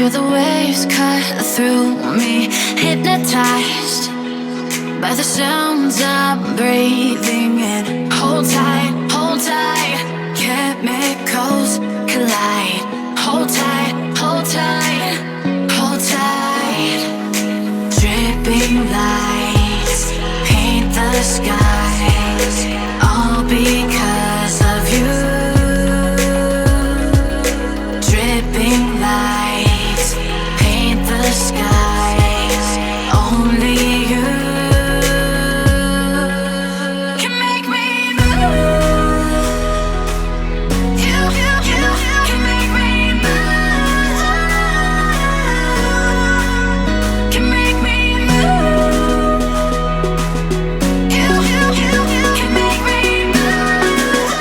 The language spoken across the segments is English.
Feel the waves cut through me, hypnotized by the sounds I'm breathing in. Hold tight, chemicals collide. Hold tight, hold tight, hold tight. Dripping lights paint the skies, all because of you. Dripping lights paint the skies, only you can make me move. You can make me move. Can make me move. You can make me move.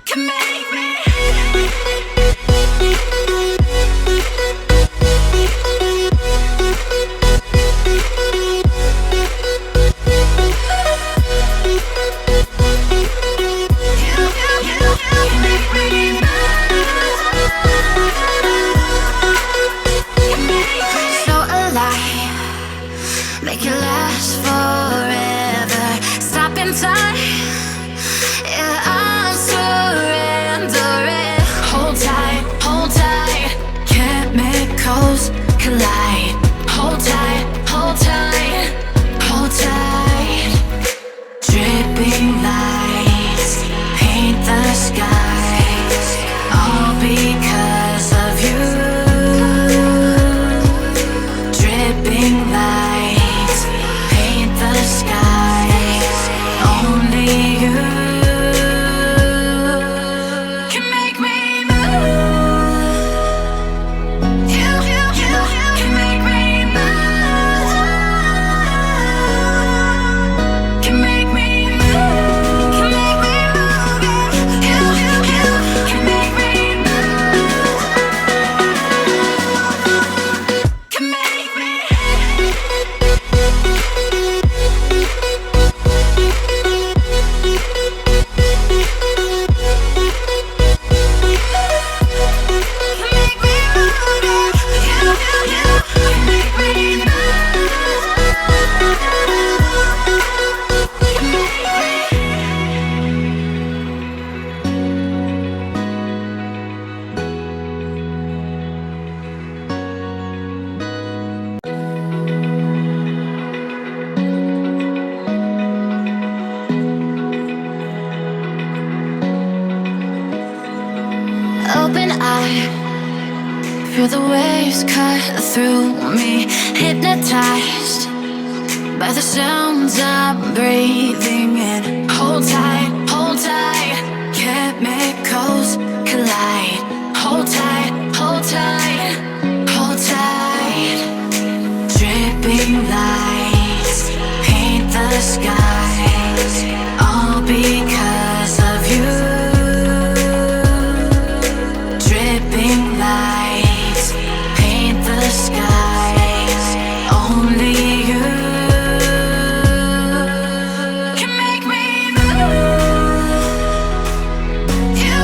Can make me. So alive, make it last forever. Stop in time, yeah, I'm surrendering. Hold tight, chemicals collide. Hold tight, hold tight, hold tight. Dripping lights paint the skies, all because of you. Dripping lights paint the skies, only you can make me move. You can make me move. Can make me move. Can make me move. You can make me move. Can make me. Open eye, feel the waves cut through me, hypnotized by the sounds I'm breathing in. Hold tight, chemicals collide. Hold tight, hold tight, hold tight. Dripping lights paint the skies, all because of you. Dripping lights paint the skies, only you can make me move. You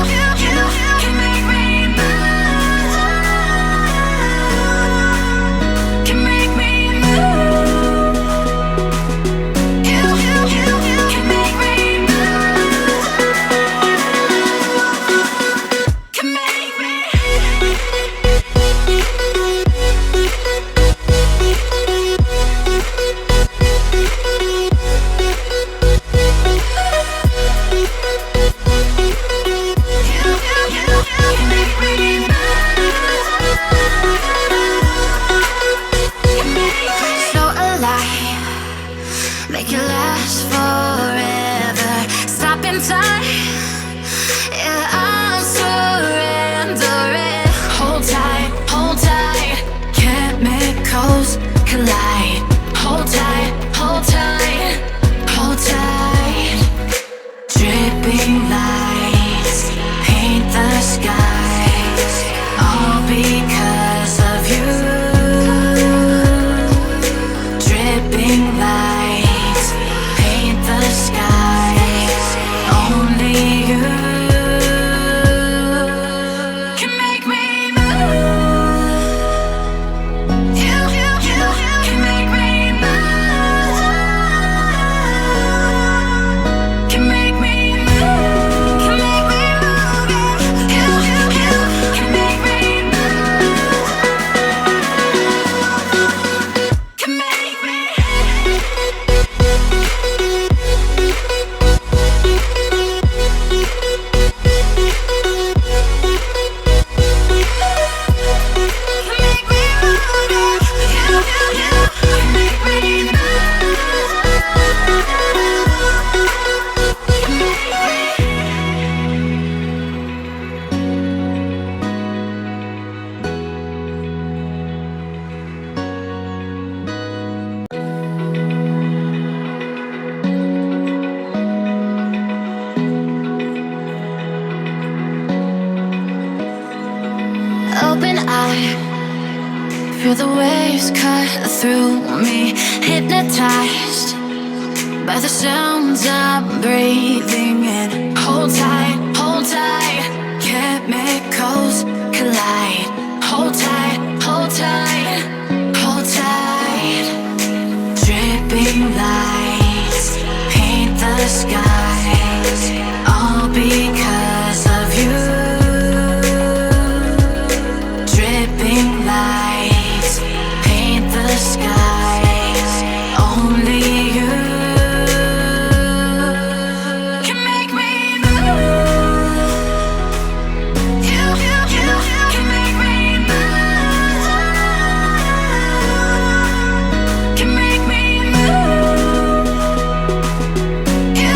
Feel the waves cut through me, hypnotized by the sounds I'm breathing in. Hold tight, chemicals collide. Hold tight, hold tight, hold tight. Dripping lights paint the skies, all because of you. Dripping lights paint the skies, only you can make me move. You can make me move. Can make me move. You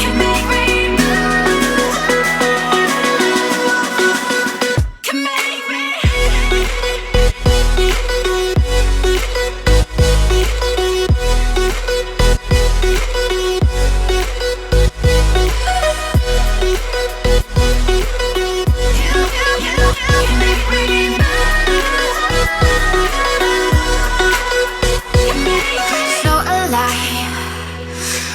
can make me move. Can make me. So alive,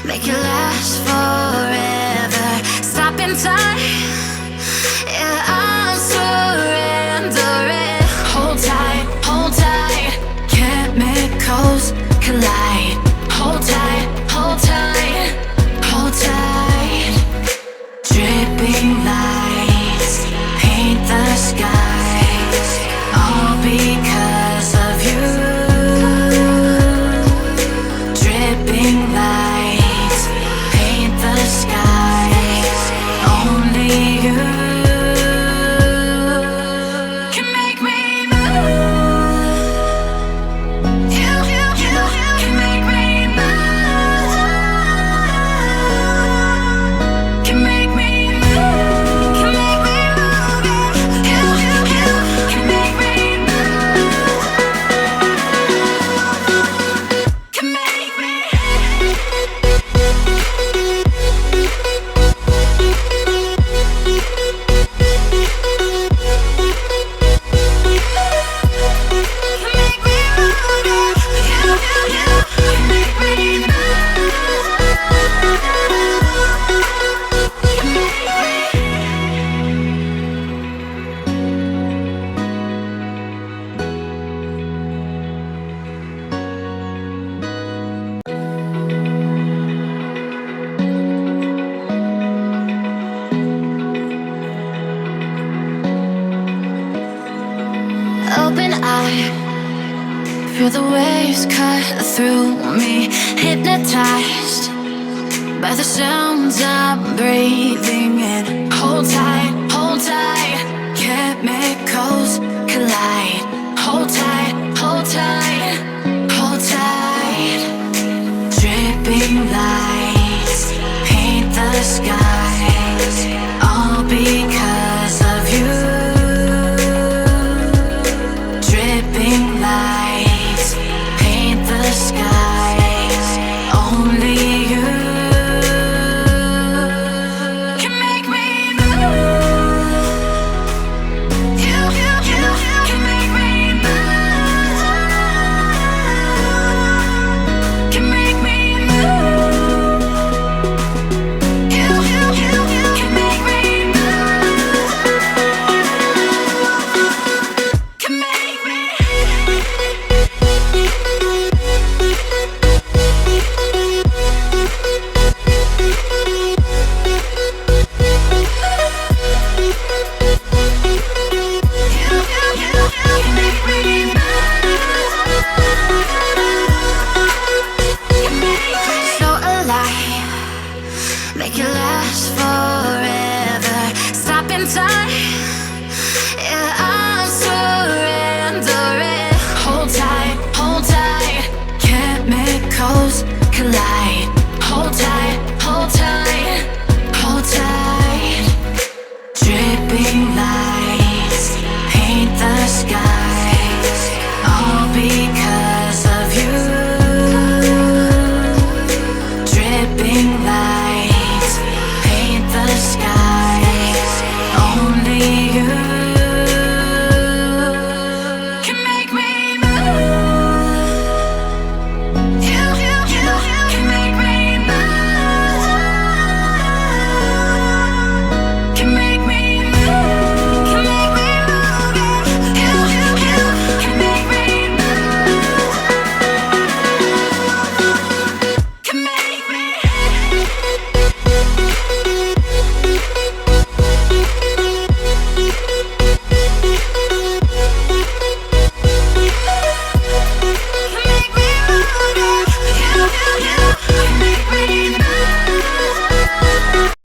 make it last forever. Stop in time, yeah, I'm surrendering. Hold tight, chemicals collide. Hold tight, hold tight, hold tight. Dripping lights paint the skies, all because of you. Dripping lights paint the skies, only you can make me move. You can make me move. Can make me move. Can make me move. You can make me move. Can make me. Open eye, feel the waves cut through me, hypnotized by the sounds I'm breathing in. Hold tight, chemicals